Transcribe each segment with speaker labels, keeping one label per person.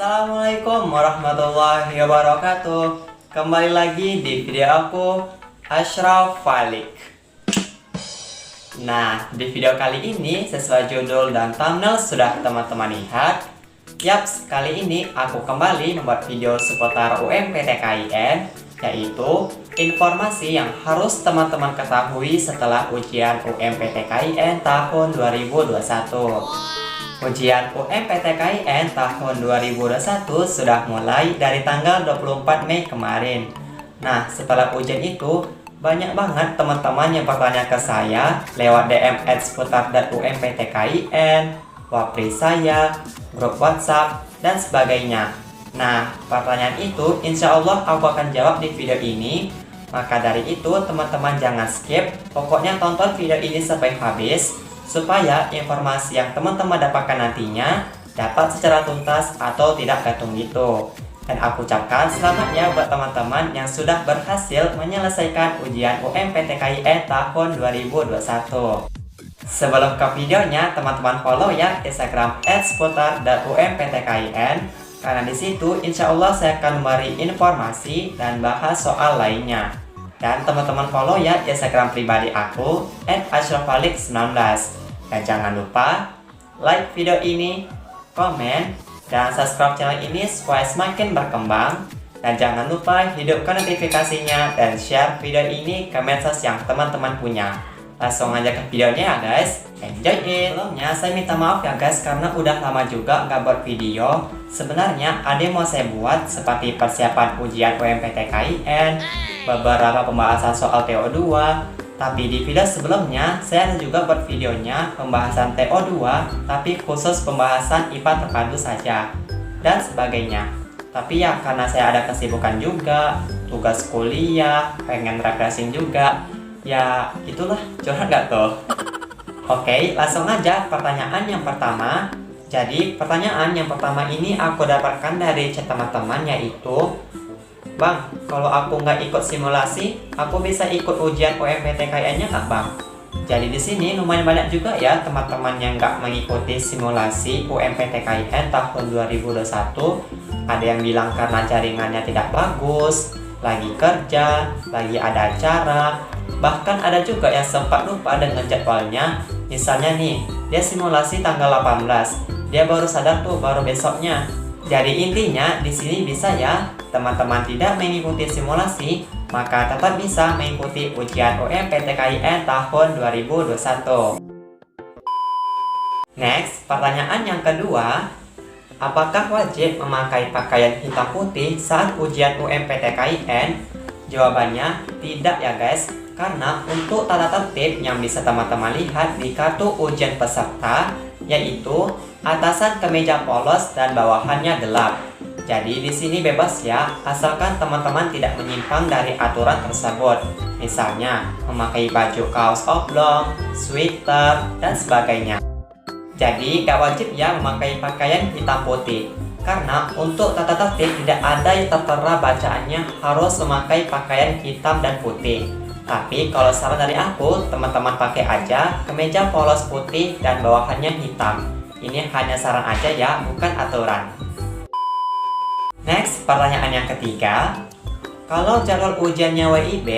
Speaker 1: Assalamualaikum warahmatullahi wabarakatuh. Kembali lagi di video aku, Ashraf Falik. Nah, di video kali ini sesuai judul dan thumbnail sudah teman-teman lihat. Yaps, kali ini aku kembali membuat video seputar UMPTKIN, yaitu informasi yang harus teman-teman ketahui setelah ujian UMPTKIN tahun 2021. Ujian UMPTKIN tahun 2021 sudah mulai dari tanggal 24 Mei kemarin. Nah, setelah ujian itu, banyak banget teman-teman yang bertanya ke saya lewat DM @seputar.umptkin, wapri saya, grup WhatsApp, dan sebagainya. Nah, pertanyaan itu insya Allah aku akan jawab di video ini. Maka dari itu, teman-teman jangan skip, pokoknya tonton video ini sampai habis, supaya informasi yang teman-teman dapatkan nantinya dapat secara tuntas atau tidak gantung gitu. Dan aku ucapkan selamat ya buat teman-teman yang sudah berhasil menyelesaikan ujian UMPTKIN tahun 2021. Sebelum ke videonya, teman-teman follow ya Instagram @seputar.umptkin, karena di situ insya Allah saya akan memberi informasi dan bahas soal lainnya. Dan teman-teman follow ya Instagram pribadi aku @ashrafalik19. Dan jangan lupa like video ini, komen, dan subscribe channel ini supaya semakin berkembang. Dan jangan lupa hidupkan notifikasinya dan share video ini ke medsos yang teman-teman punya. Langsung aja ke videonya ya guys. Enjoy it. Sebelumnya saya minta maaf ya guys karena udah lama juga nggak buat video. Sebenarnya ada yang mau saya buat seperti persiapan ujian UMPTKIN, beberapa pembahasan soal TO2. Tapi di video sebelumnya saya ada juga buat videonya pembahasan TO2, tapi khusus pembahasan IPA terpadu saja dan sebagainya. Tapi ya karena saya ada kesibukan juga, tugas kuliah, pengen refreshing juga, ya itulah, curhat gak tuh? Oke, langsung aja pertanyaan yang pertama. Jadi pertanyaan yang pertama ini aku dapatkan dari chat teman-teman, yaitu, Bang, kalau aku nggak ikut simulasi, aku bisa ikut ujian UMPTKIN-nya nggak Bang? Jadi di sini lumayan banyak juga ya teman-teman yang nggak mengikuti simulasi UMPTKIN tahun 2021. Ada yang bilang karena jaringannya tidak bagus, lagi kerja, lagi ada acara. Bahkan ada juga yang sempat lupa dengan jadwalnya. Misalnya nih, dia simulasi tanggal 18, dia baru sadar tuh baru besoknya. Jadi intinya di sini bisa ya, teman-teman tidak mengikuti simulasi, maka tetap bisa mengikuti ujian UMPTKIN tahun 2021. Next, pertanyaan yang kedua, apakah wajib memakai pakaian hitam putih saat ujian UMPTKIN? Jawabannya tidak ya guys, karena untuk tata tertib yang bisa teman-teman lihat di kartu ujian peserta, yaitu atasan kemeja polos dan bawahannya gelap. Jadi di sini bebas ya, asalkan teman-teman tidak menyimpang dari aturan tersebut. Misalnya memakai baju kaos oblong, sweater, dan sebagainya. Jadi gak wajib ya memakai pakaian hitam putih, karena untuk tata tertib tidak ada yang tertera bacaannya harus memakai pakaian hitam dan putih. Tapi kalau saran dari aku, teman-teman pakai aja kemeja polos putih dan bawahannya hitam. Ini hanya saran aja ya, bukan aturan. Next, pertanyaan yang ketiga. Kalau jadwal ujiannya WIB,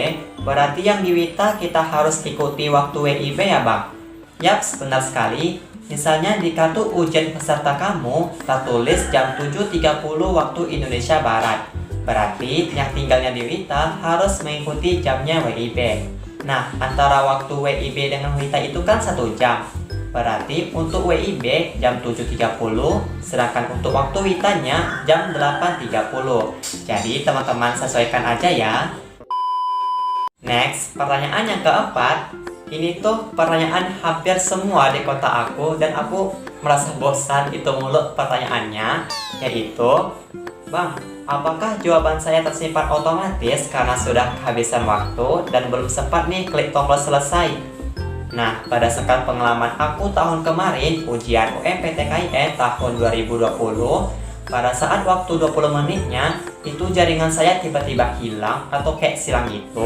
Speaker 1: berarti yang di WITA kita harus ikuti waktu WIB ya Bang? Yaps, benar sekali. Misalnya di kartu ujian peserta kamu tertulis jam 7.30 waktu Indonesia Barat. Berarti yang tinggalnya di WITA harus mengikuti jamnya WIB. Nah, antara waktu WIB dengan WITA itu kan 1 jam. Berarti untuk WIB jam 7.30, sedangkan untuk waktu WITA-nya jam 8.30. Jadi teman-teman sesuaikan aja ya. Next, pertanyaan yang keempat. Ini tuh pertanyaan hampir semua di kota aku, dan aku merasa bosan itu mulu pertanyaannya, yaitu, Bang, apakah jawaban saya tersimpan otomatis karena sudah kehabisan waktu dan belum sempat nih klik tombol selesai? Nah, berdasarkan pengalaman aku tahun kemarin ujian UMPTKIN tahun 2020, pada saat waktu 20 menitnya itu jaringan saya tiba-tiba hilang atau kayak silang gitu.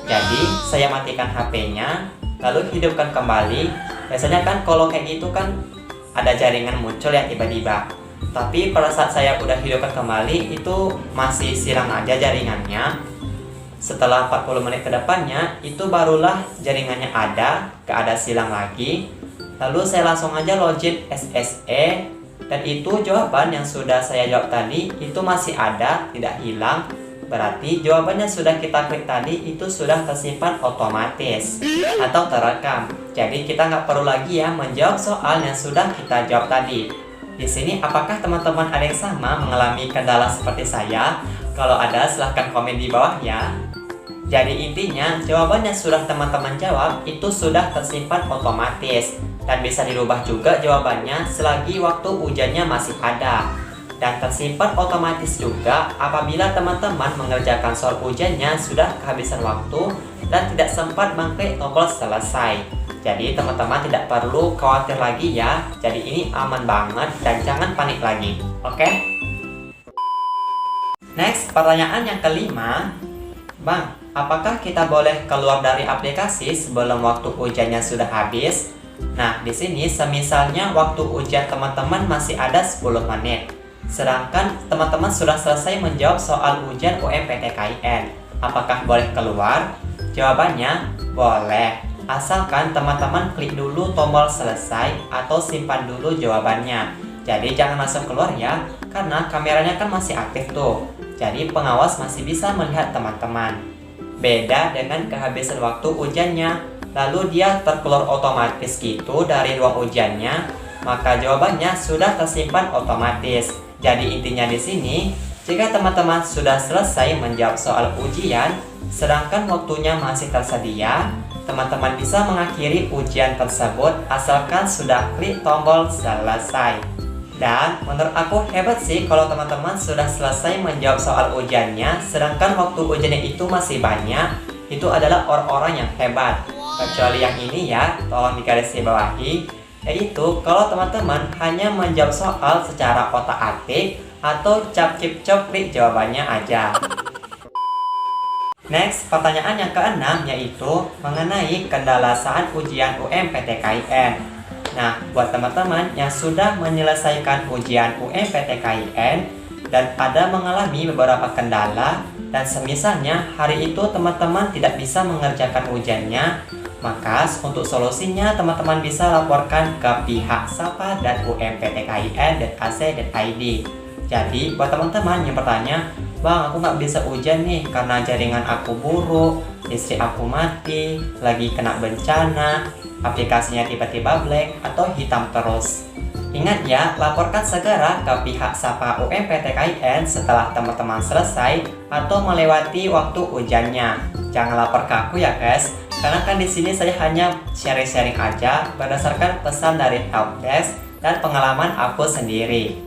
Speaker 1: Jadi saya matikan HP-nya, lalu hidupkan kembali. Biasanya kan kalau kayak gitu kan ada jaringan muncul ya tiba-tiba. Tapi pada saat saya udah hidupkan kembali, itu masih silang aja jaringannya. Setelah 40 menit ke depannya, itu barulah jaringannya gak ada silang lagi. Lalu saya langsung aja login SSE, dan itu jawaban yang sudah saya jawab tadi itu masih ada, tidak hilang. Berarti jawabannya sudah kita klik tadi itu sudah tersimpan otomatis atau terekam. Jadi kita nggak perlu lagi ya menjawab soal yang sudah kita jawab tadi. Di sini apakah teman-teman ada yang sama mengalami kendala seperti saya? Kalau ada silahkan komen di bawah ya. Jadi intinya jawaban yang sudah teman-teman jawab itu sudah tersimpan otomatis dan bisa dirubah juga jawabannya selagi waktu ujiannya masih ada. Dan tersimpan otomatis juga apabila teman-teman mengerjakan soal ujiannya sudah kehabisan waktu dan tidak sempat mengklik tombol selesai. Jadi teman-teman tidak perlu khawatir lagi ya. Jadi ini aman banget dan jangan panik lagi. Oke? Next, pertanyaan yang kelima. Bang, apakah kita boleh keluar dari aplikasi sebelum waktu ujiannya sudah habis? Nah, di sini semisalnya waktu ujian teman-teman masih ada 10 menit. Sedangkan teman-teman sudah selesai menjawab soal ujian UMPTKIN. Apakah boleh keluar? Jawabannya, boleh. Asalkan teman-teman klik dulu tombol selesai atau simpan dulu jawabannya. Jadi jangan langsung keluar ya, karena kameranya kan masih aktif tuh. Jadi pengawas masih bisa melihat teman-teman. Beda dengan kehabisan waktu ujiannya, lalu dia terkeluar otomatis gitu dari ruang ujiannya, maka jawabannya sudah tersimpan otomatis. Jadi intinya di sini, jika teman-teman sudah selesai menjawab soal ujian, sedangkan waktunya masih tersedia, teman-teman bisa mengakhiri ujian tersebut asalkan sudah klik tombol selesai. Dan menurut aku hebat sih kalau teman-teman sudah selesai menjawab soal ujiannya, sedangkan waktu ujiannya itu masih banyak. Itu adalah orang-orang yang hebat. Kecuali yang ini ya, tolong digarisbawahi. Yaitu kalau teman-teman hanya menjawab soal secara otak-atik atau cap-cip-cop klik jawabannya aja. Next, pertanyaan yang keenam yaitu mengenai kendala saat ujian UMPTKIN. Nah, buat teman-teman yang sudah menyelesaikan ujian UMPTKIN dan ada mengalami beberapa kendala dan semisalnya hari itu teman-teman tidak bisa mengerjakan ujiannya, maka untuk solusinya teman-teman bisa laporkan ke pihak SAPA dan umptkin.ac.id. Jadi buat teman-teman yang bertanya, Bang, aku nggak bisa ujian nih karena jaringan aku buruk, listrik aku mati, lagi kena bencana, aplikasinya tiba-tiba blank atau hitam terus. Ingat ya, laporkan segera ke pihak SAPA UMPTKIN setelah teman-teman selesai atau melewati waktu ujiannya. Jangan lapor ke aku ya guys, karena kan di sini saya hanya sharing-sharing aja berdasarkan pesan dari helpdesk dan pengalaman aku sendiri.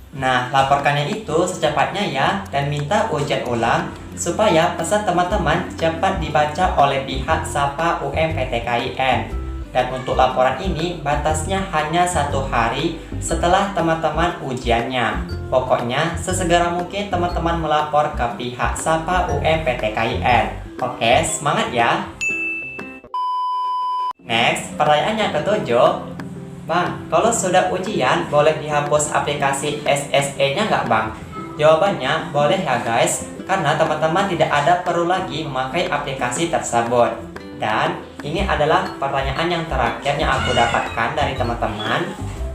Speaker 1: Nah, laporkannya itu secepatnya ya dan minta ujian ulang supaya pesan teman-teman cepat dibaca oleh pihak SAPA UMPTKIN. Dan untuk laporan ini batasnya hanya 1 hari setelah teman-teman ujiannya. Pokoknya sesegera mungkin teman-teman melapor ke pihak SAPA UMPTKIN. Oke, semangat ya. Next, pertanyaan yang ketujuh. Bang, kalau sudah ujian boleh dihapus aplikasi SSE-nya nggak Bang? Jawabannya boleh ya guys, karena teman-teman tidak ada perlu lagi memakai aplikasi tersebut. Dan ini adalah pertanyaan yang terakhir yang aku dapatkan dari teman-teman,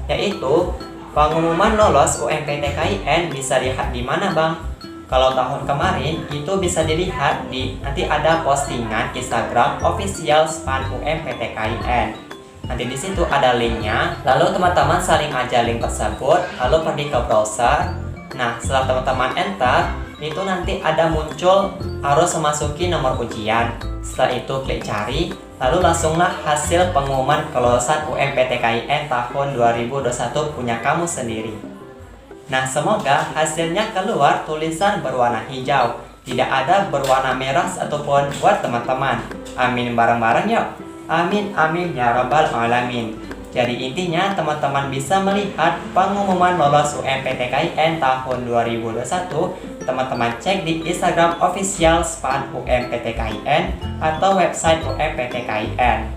Speaker 1: yaitu pengumuman lolos UMPTKIN bisa dilihat di mana Bang? Kalau tahun kemarin itu bisa dilihat di nanti ada postingan Instagram official SPAN UMPTKIN. Nanti di situ ada linknya. Lalu teman-teman saling aja link tersebut, lalu pergi ke browser. Nah, setelah teman-teman enter, itu nanti ada muncul harus memasuki nomor ujian. Setelah itu klik cari, lalu langsunglah hasil pengumuman kelolosan UMPTKIN tahun 2021 punya kamu sendiri. Nah, semoga hasilnya keluar tulisan berwarna hijau, tidak ada berwarna merah ataupun buat teman-teman. Amin bareng-bareng yuk. Amin amin ya rabbal alamin. Jadi intinya teman-teman bisa melihat pengumuman lolos UMPTKIN tahun 2021. Teman-teman cek di Instagram official SPAN UMPTKIN atau website UMPTKIN.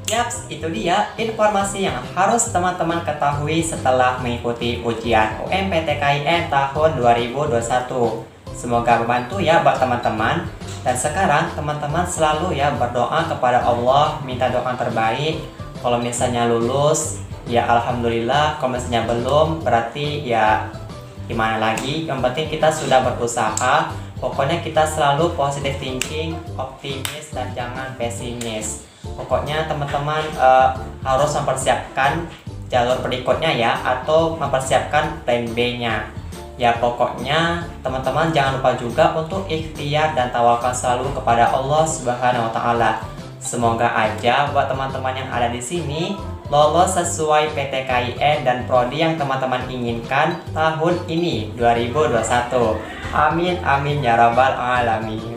Speaker 1: Yaps, itu dia informasi yang harus teman-teman ketahui setelah mengikuti ujian UMPTKIN tahun 2021. Semoga membantu ya buat teman-teman. Dan sekarang teman-teman selalu ya berdoa kepada Allah, minta doa terbaik. Kalau misalnya lulus, ya alhamdulillah. Kalau misalnya belum, berarti ya gimana lagi. Yang penting kita sudah berusaha. Pokoknya kita selalu positive thinking, optimis, dan jangan pesimis. Pokoknya teman-teman harus mempersiapkan jalur berikutnya ya, atau mempersiapkan plan B-nya. Ya pokoknya teman-teman jangan lupa juga untuk ikhtiar dan tawakal selalu kepada Allah Subhanahu wa taala. Semoga aja buat teman-teman yang ada di sini lolos sesuai PTKIN dan prodi yang teman-teman inginkan tahun ini 2021. Amin amin ya rabbal alamin.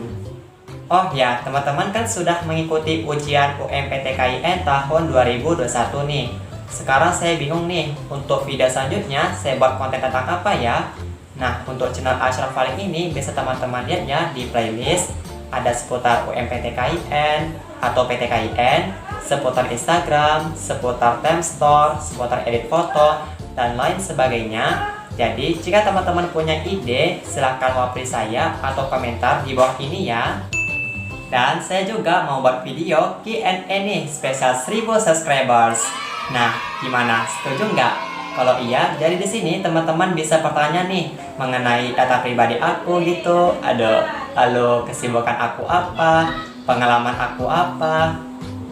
Speaker 1: Oh ya, teman-teman kan sudah mengikuti ujian UMPTKIN tahun 2021 nih. Sekarang saya bingung nih, untuk video selanjutnya saya buat konten tentang apa ya? Nah, untuk channel Ashraf Falik ini bisa teman-teman lihat ya di playlist. Ada seputar UMPTKIN atau PTKIN, seputar Instagram, seputar Temstore, seputar edit foto, dan lain sebagainya. Jadi, jika teman-teman punya ide, silahkan wapri saya atau komentar di bawah ini ya. Dan saya juga mau buat video Q&A nih, spesial 1000 subscribers. Nah, gimana? Setuju nggak? Kalau iya, jadi di sini teman-teman bisa bertanya nih mengenai data pribadi aku gitu. Lalu kesibukan aku apa, pengalaman aku apa,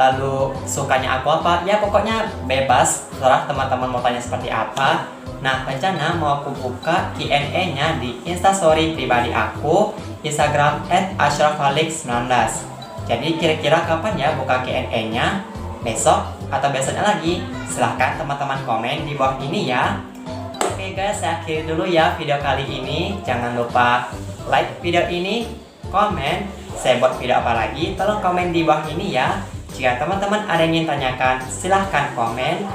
Speaker 1: lalu sukanya aku apa. Ya pokoknya bebas, terserah teman-teman mau tanya seperti apa. Nah, rencana mau aku buka Q&A-nya di Instastory pribadi aku, Instagram @ashrafalik19. Jadi kira-kira kapan ya buka Q&A-nya? Besok atau besoknya lagi? Silahkan teman-teman komen di bawah ini ya. Oke guys, saya akhiri dulu ya video kali ini. Jangan lupa like video ini, komen, saya buat video apa lagi, tolong komen di bawah ini ya. Jika teman-teman ada yang ingin tanyakan, silahkan komen.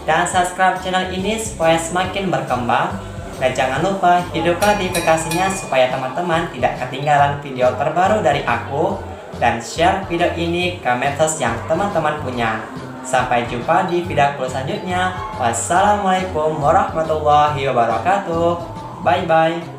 Speaker 1: Dan subscribe channel ini supaya semakin berkembang. Dan jangan lupa hidupkan notifikasinya supaya teman-teman tidak ketinggalan video terbaru dari aku. Dan share video ini ke medsos yang teman-teman punya. Sampai jumpa di video aku selanjutnya. Wassalamualaikum warahmatullahi wabarakatuh. Bye bye.